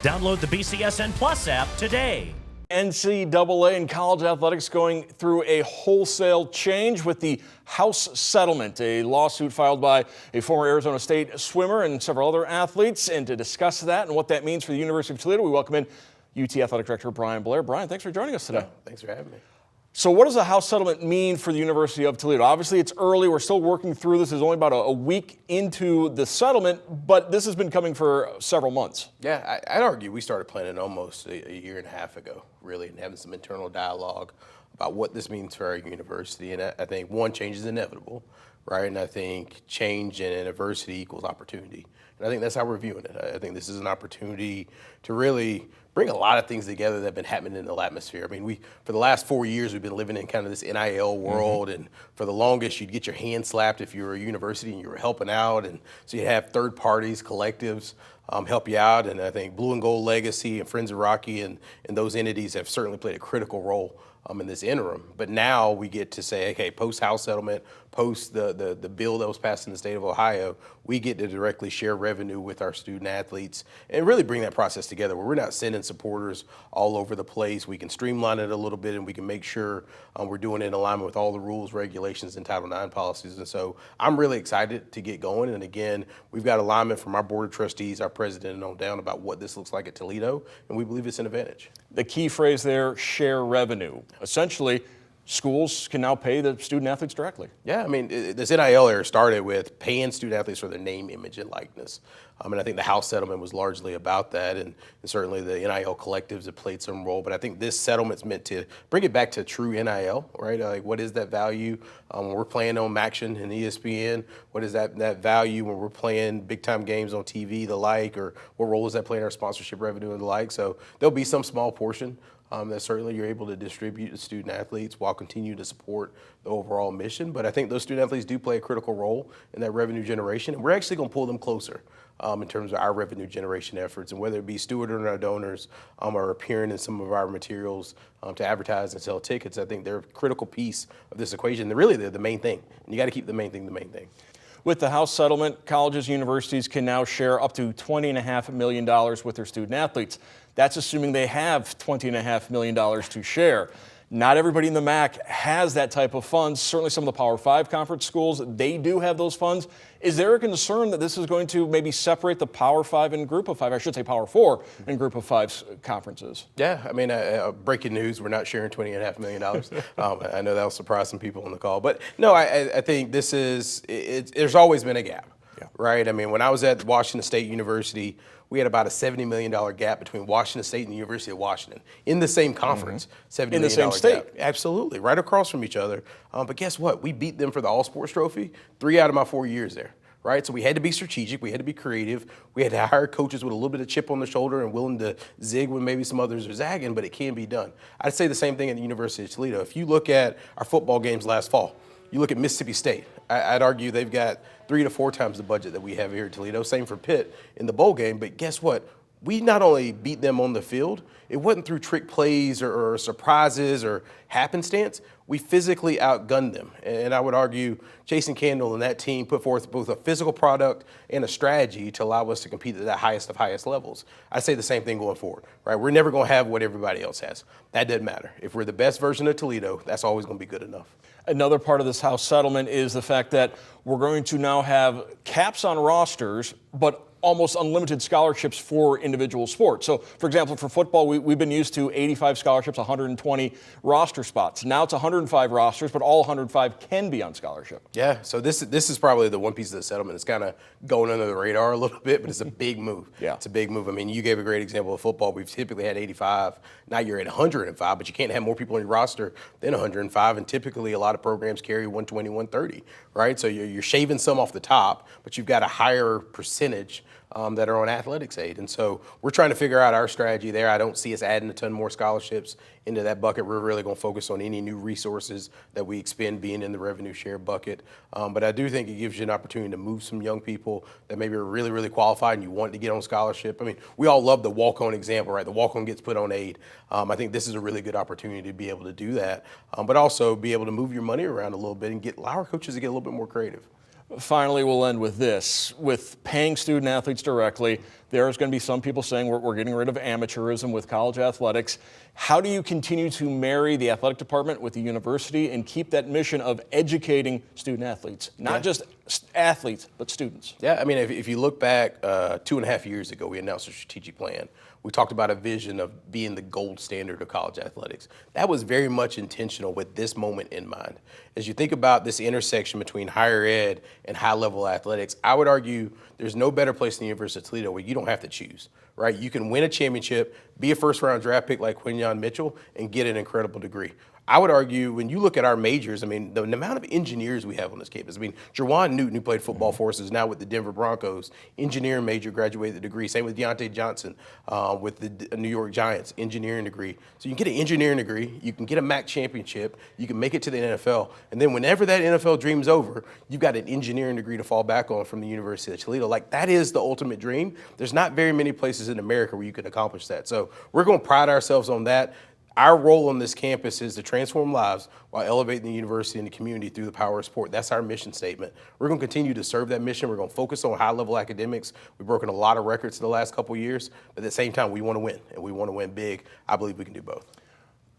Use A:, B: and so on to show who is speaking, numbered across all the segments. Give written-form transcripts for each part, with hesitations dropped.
A: Download the BCSN Plus app today.
B: NCAA and college athletics going through a wholesale change with the House settlement, a lawsuit filed by a former Arizona State swimmer and several other athletes. And to discuss that and what that means for the University of Toledo, we welcome in UT Athletic Director Bryan Blair. Bryan, thanks for joining us today.
C: Yeah, thanks for having me.
B: So what does the House settlement mean for the University of Toledo? Obviously, it's early. We're still working through this. It's only about a week into the settlement, but this has been coming for several months.
C: Yeah, I'd argue we started planning almost a year and a half ago, really, and having some internal dialogue about what this means for our university. And I think one, change is inevitable, right? And I think change in adversity equals opportunity. And I think that's how we're viewing it. I think this is an opportunity to really bring a lot of things together that have been happening in the atmosphere. I mean, for the last 4 years, we've been living in kind of this NIL world, and for the longest, you'd get your hand slapped if you were a university and you were helping out, and so you have third parties, collectives, help you out, and I think Blue and Gold Legacy and Friends of Rocky and those entities have certainly played a critical role in this interim. But now we get to say, okay, post-House settlement, post the bill that was passed in the state of Ohio, we get to directly share revenue with our student athletes and really bring that process together where we're not sending supporters all over the place. We can streamline it a little bit and we can make sure we're doing it in alignment with all the rules, regulations, and Title IX policies. And so I'm really excited to get going. And again, we've got alignment from our board of trustees, our president, and on down about what this looks like at Toledo, and we believe it's an advantage.
B: The key phrase there, share revenue. Essentially, schools can now pay the student athletes directly.
C: Yeah, I mean, this NIL era started with paying student athletes for their name, image, and likeness. And I think the House settlement was largely about that, and certainly the NIL collectives have played some role. But I think this settlement's meant to bring it back to true NIL, right? Like, what is that value when we're playing on Maction and ESPN? What is that value when we're playing big-time games on TV, the like, or what role does that play in our sponsorship revenue and the like? So there'll be some small portion that certainly you're able to distribute to student athletes while continuing to support the overall mission. But I think those student athletes do play a critical role in that revenue generation, and we're actually going to pull them closer in terms of our revenue generation efforts, and whether it be stewarding our donors or appearing in some of our materials to advertise and sell tickets. I think they're a critical piece of this equation. They're the main thing, and you got to keep the main thing the main thing.
B: With the House settlement, colleges and universities can now share up to $20.5 million with their student athletes. That's assuming they have $20.5 million to share. Not everybody in the MAC has that type of funds. Certainly some of the Power 5 conference schools, they do have those funds. Is there a concern that this is going to maybe separate the Power 5 and Group of 5, I should say Power 4 and Group of 5 conferences?
C: Yeah, I mean, breaking news, we're not sharing $20.5 million. I know that'll surprise some people on the call. But no, I think this is, there's always been a gap, right? I mean, when I was at Washington State University, we had about a $70 million gap between Washington State and the University of Washington in the same conference. $70 million
B: in the same state.
C: Gap. Absolutely, right across from each other. But guess what? We beat them for the All Sports Trophy 3 out of my 4 years there. Right, so we had to be strategic, we had to be creative, we had to hire coaches with a little bit of chip on the shoulder and willing to zig when maybe some others are zagging, but it can be done. I'd say the same thing at the University of Toledo. If you look at our football games last fall, you look at Mississippi State, I'd argue they've got 3 to 4 times the budget that we have here at Toledo. Same for Pitt in the bowl game, but guess what? We not only beat them on the field, it wasn't through trick plays or surprises or happenstance. We physically outgunned them. And I would argue Jason Candle and that team put forth both a physical product and a strategy to allow us to compete at the highest of highest levels. I say the same thing going forward, right? We're never going to have what everybody else has. That doesn't matter. If we're the best version of Toledo, that's always going to be good enough.
B: Another part of this House settlement is the fact that we're going to now have caps on rosters, but almost unlimited scholarships for individual sports. So, for example, for football, we've been used to 85 scholarships, 120 roster spots. Now it's 105 rosters, but all 105 can be on scholarship.
C: Yeah, so this is probably the one piece of the settlement that's kind of going under the radar a little bit, but it's a big move.
B: Yeah.
C: It's a big move. I mean, you gave a great example of football. We've typically had 85. Now you're at 105, but you can't have more people on your roster than 105, and typically a lot of programs carry 120, 130, right? So you're shaving some off the top, but you've got a higher percentage that are on athletics aid. And so we're trying to figure out our strategy there. I don't see us adding a ton more scholarships into that bucket. We're really going to focus on any new resources that we expend being in the revenue share bucket. But I do think it gives you an opportunity to move some young people that maybe are really, really qualified and you want to get on scholarship. I mean, we all love the walk-on example, right? The walk-on gets put on aid. I think this is a really good opportunity to be able to do that, but also be able to move your money around a little bit and allow our coaches to get a little bit more creative.
B: Finally, we'll end with this. With paying student athletes directly, There's going to be some people saying we're getting rid of amateurism with college athletics. How do you continue to marry the athletic department with the university and keep that mission of educating student athletes, not just athletes, but students?
C: Yeah, I mean, if you look back 2.5 years ago, we announced a strategic plan. We talked about a vision of being the gold standard of college athletics. That was very much intentional with this moment in mind. As you think about this intersection between higher ed and high-level athletics, I would argue there's no better place than the University of Toledo where you don't have to choose, right? You can win a championship, be a first-round draft pick like Quinyon Mitchell, and get an incredible degree. I would argue when you look at our majors, I mean, the amount of engineers we have on this campus. I mean, Jerwan Newton, who played football for us, is now with the Denver Broncos, engineering major, graduated the degree. Same with Deontay Johnson with the New York Giants, engineering degree. So you can get an engineering degree, you can get a MAC championship, you can make it to the NFL, and then whenever that NFL dream's over, you've got an engineering degree to fall back on from the University of Toledo. Like, that is the ultimate dream. There's not very many places in America where you can accomplish that. So we're going to pride ourselves on that. Our role on this campus is to transform lives while elevating the university and the community through the power of sport. That's our mission statement. We're going to continue to serve that mission. We're going to focus on high-level academics. We've broken a lot of records in the last couple of years, but at the same time, we want to win, and we want to win big. I believe we can do both.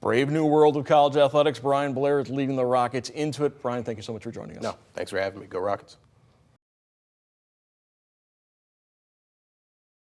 B: Brave new world of college athletics. Bryan Blair is leading the Rockets into it. Bryan, thank you so much for joining us.
C: No, thanks for having me. Go Rockets.